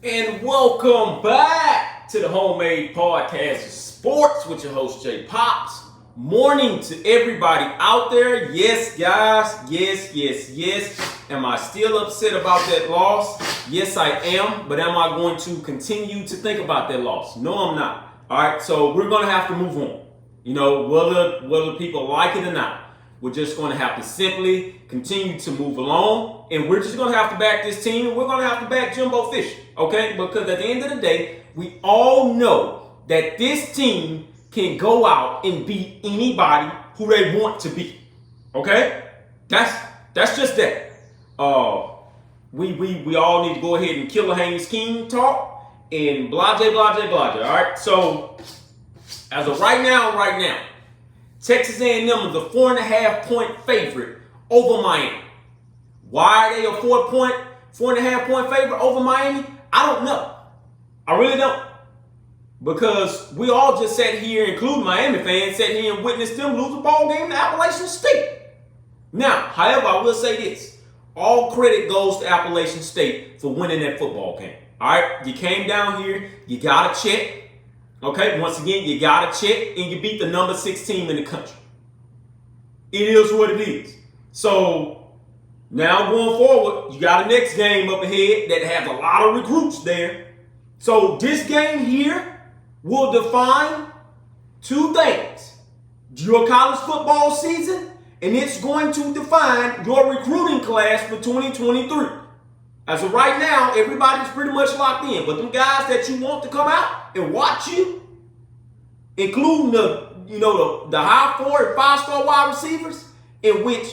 And welcome back to the Homemade Podcast of Sports with your host, Jay Pops. Morning to everybody out there. Yes, guys. Yes. Am I still upset about that loss? Yes, I am. But am I going to continue to think about that loss? No, I'm not. All right, so we're going to have to move on. You know, whether people like it or not. We're just going to have to simply continue to move along, and we're just going to have to back this team, and we're going to have to back Jimbo Fisher, okay? Because at the end of the day, we all know that this team can go out and beat anybody who they want to beat, okay? That's just that. We all need to go ahead and kill a Haynes King talk and blah, all right? So, as of right now, Texas A&M is a 4.5-point favorite over Miami. Why are they a 4.5-point favorite over Miami? I don't know. I really don't. Because we all just sat here, including Miami fans, sat here and witnessed them lose a ball game to Appalachian State. Now, however, I will say this. All credit goes to Appalachian State for winning that football game. All right? You came down here. You got a check. Okay, once again, you got to check, and you beat the number 6 team in the country. It is what it is. So, now going forward, you got a next game up ahead that has a lot of recruits there. So, this game here will define two things. Your college football season, and it's going to define your recruiting class for 2023. As of right now, everybody's pretty much locked in. But them guys that you want to come out and watch you, including the high 4 and 5-star wide receivers, in which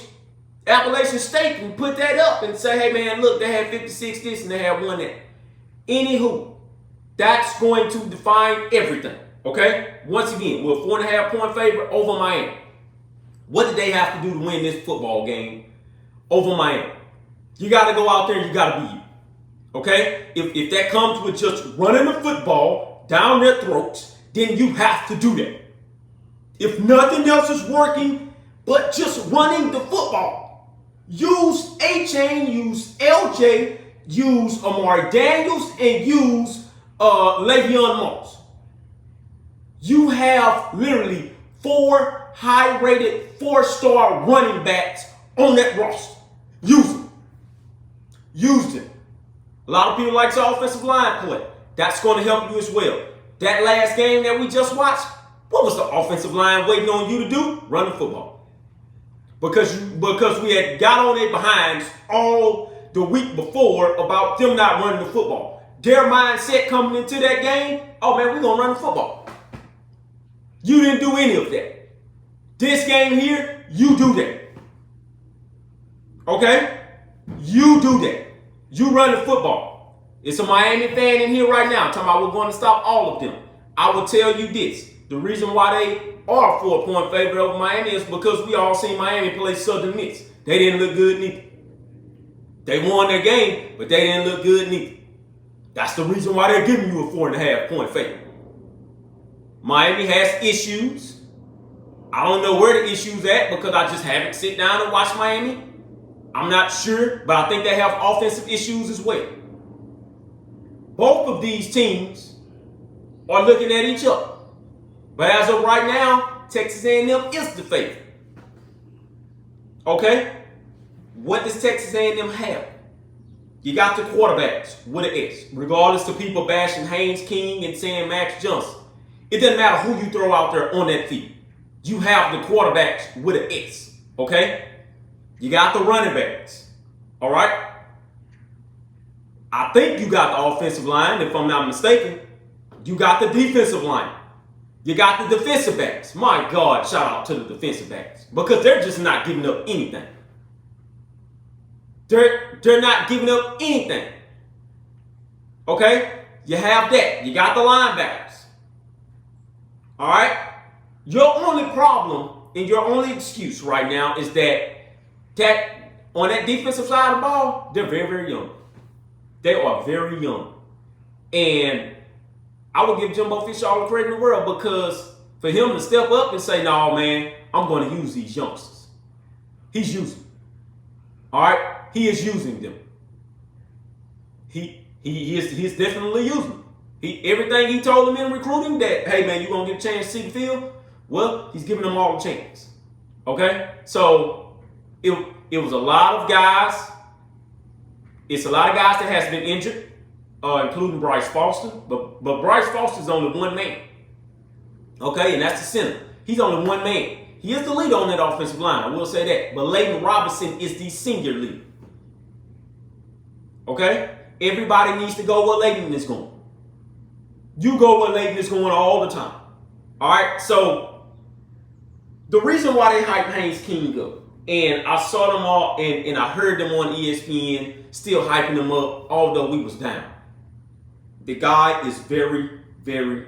Appalachian State can put that up and say, hey man, look, they had 56 this and they had 1 that. Anywho, that's going to define everything. Okay? Once again, we're a 4.5-point favorite over Miami. What did they have to do to win this football game over Miami? You got to go out there and you got to beat you. Okay? If that comes with just running the football down their throats, then you have to do that. If nothing else is working but just running the football, use A-Chain, use LJ, use Amari Daniels, and use Le'Veon Moss. You have literally 4 high-rated 4-star running backs on that roster. Use them. Use them. A lot of people like the offensive line play. That's going to help you as well. That last game that we just watched, what was the offensive line waiting on you to do? Run the football. Because we had got on their behinds all the week before about them not running the football. Their mindset coming into that game, oh man, we're going to run the football. You didn't do any of that. This game here, you do that. Okay? You do that. You run the football. It's a Miami fan in here right now talking about we're going to stop all of them. I will tell you this. The reason why they are a 4-point favorite over Miami is because we all seen Miami play Southern Miss. They didn't look good neither. They won their game, but they didn't look good neither. That's the reason why they're giving you a 4.5-point favorite. Miami has issues. I don't know where the issues at because I just haven't sit down and watched Miami. I'm not sure, but I think they have offensive issues as well. Both of these teams are looking at each other. But as of right now, Texas A&M is the favorite. Okay? What does Texas A&M have? You got the quarterbacks with an S. Regardless of people bashing Haynes King and saying Max Johnson. It doesn't matter who you throw out there on that field. You have the quarterbacks with an S. Okay? You got the running backs. All right? I think you got the offensive line, if I'm not mistaken. You got the defensive line. You got the defensive backs. My God, shout out to the defensive backs. Because they're just not giving up anything. They're not giving up anything. Okay? You have that. You got the linebackers. All right? Your only problem and your only excuse right now is that on that defensive side of the ball, they're very, very young. They are very young. And I would give Jimbo Fisher all the credit in the world because for him to step up and say, no, man, I'm going to use these youngsters. He's using them. All right? He is using them. He's definitely using them. Everything he told them in recruiting that, hey man, you're gonna get a chance to see the field. Well, he's giving them all a chance. Okay, so it was a lot of guys. It's a lot of guys that has been injured, including Bryce Foster. But Bryce Foster's only one man. Okay, and that's the center. He's only one man. He is the leader on that offensive line. I will say that. But Leighton Robinson is the senior leader. Okay, everybody needs to go where Leighton is going. You go where Leighton is going all the time. All right, so the reason why they hype Haynes King up, and I saw them all, and I heard them on ESPN still hyping them up, although we was down. The guy is very, very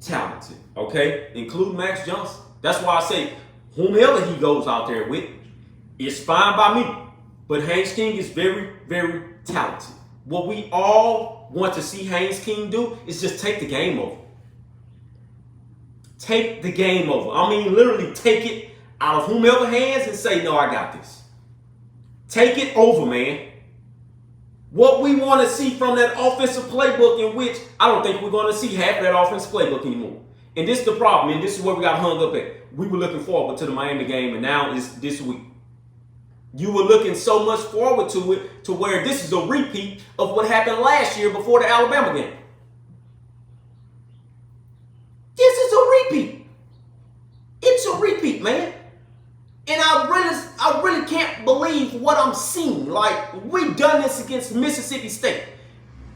talented, okay? Including Max Johnson. That's why I say, whomever he goes out there with, it's fine by me. But Haynes King is very, very talented. What we all want to see Haynes King do is just take the game over. Take the game over. I mean, literally take it out of whomever hands and say, no, I got this. Take it over, man. What we want to see from that offensive playbook, in which I don't think we're going to see half of that offensive playbook anymore. And this is the problem, and this is where we got hung up at. We were looking forward to the Miami game, and now it's this week. You were looking so much forward to it to where this is a repeat of what happened last year before the Alabama game. This is a repeat. It's a repeat, man. And I really can't believe what I'm seeing. Like, we done this against Mississippi State.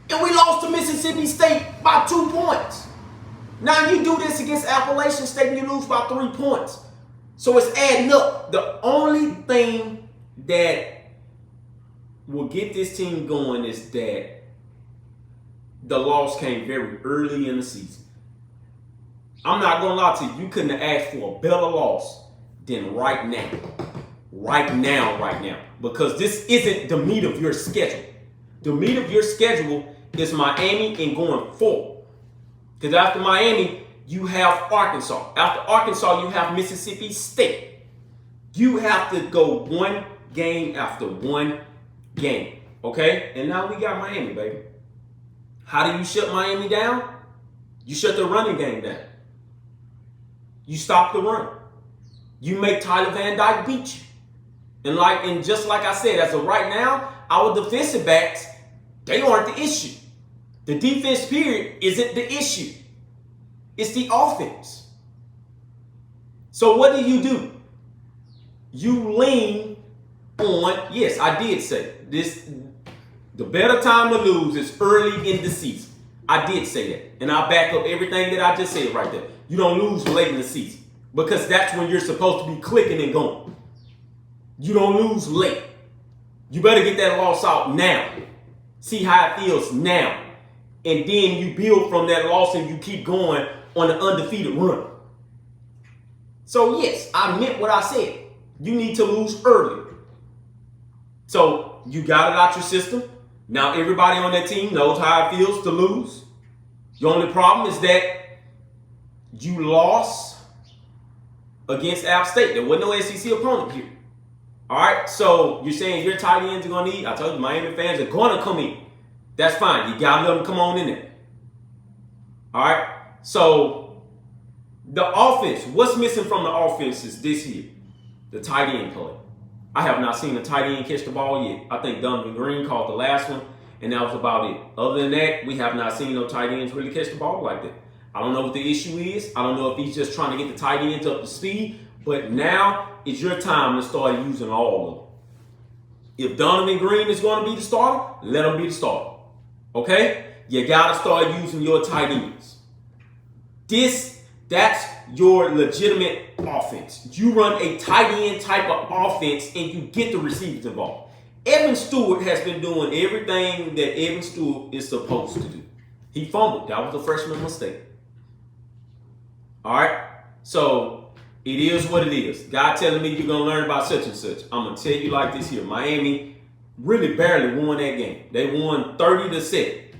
And we lost to Mississippi State by 2 points. Now you do this against Appalachian State and you lose by 3 points. So it's adding up. The only thing that will get this team going is that the loss came very early in the season. I'm not going to lie to you. You couldn't have asked for a better loss than right now. Right now. Because this isn't the meat of your schedule. The meat of your schedule is Miami and going forward. Because after Miami, you have Arkansas. After Arkansas, you have Mississippi State. You have to go one game after one game. Okay? And now we got Miami, baby. How do you shut Miami down? You shut the running game down. You stop the run. You make Tyler Van Dyke beat you. And just like I said, as of right now, our defensive backs, they aren't the issue. The defense period isn't the issue. It's the offense. So what do? You lean on, yes, I did say this, the better time to lose is early in the season. I did say that. And I'll back up everything that I just said right there. You don't lose late in the season because that's when you're supposed to be clicking and going. You don't lose late. You better get that loss out now. See how it feels now. And then you build from that loss and you keep going on an undefeated run. So yes, I meant what I said. You need to lose early. So you got it out your system. Now everybody on that team knows how it feels to lose. The only problem is that you lost against App State. There wasn't no SEC opponent here. All right, so you're saying your tight ends are going to eat. I told you, Miami fans are going to come in. That's fine. You got to let them come on in there. All right, so the offense, what's missing from the offense is this here, the tight end play. I have not seen a tight end catch the ball yet. I think Donovan Green caught the last one, and that was about it. Other than that, we have not seen no tight ends really catch the ball like that. I don't know what the issue is. I don't know if he's just trying to get the tight ends up to speed, but now it's your time to start using all of them. If Donovan Green is going to be the starter, let him be the starter. Okay? You got to start using your tight ends. That's your legitimate offense. You run a tight end type of offense and you get the receivers involved. Evan Stewart has been doing everything that Evan Stewart is supposed to do. He fumbled. That was a freshman mistake. All right? So it is what it is. God telling me you're going to learn about such and such. I'm going to tell you like this here. Miami really barely won that game. They won 30-7.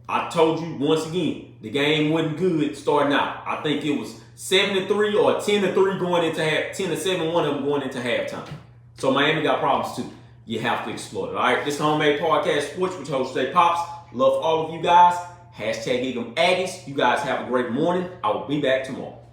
I told you once again, the game wasn't good starting out. I think it was 7-3 or 10-3 going into 10-7, one of them going into halftime. So Miami got problems too. you have to exploit it. All right, this is Homemade Podcast Sports with host Jay Pops. Love all of you guys. Hashtag Eagum Aggies. You guys have a great morning. I will be back tomorrow.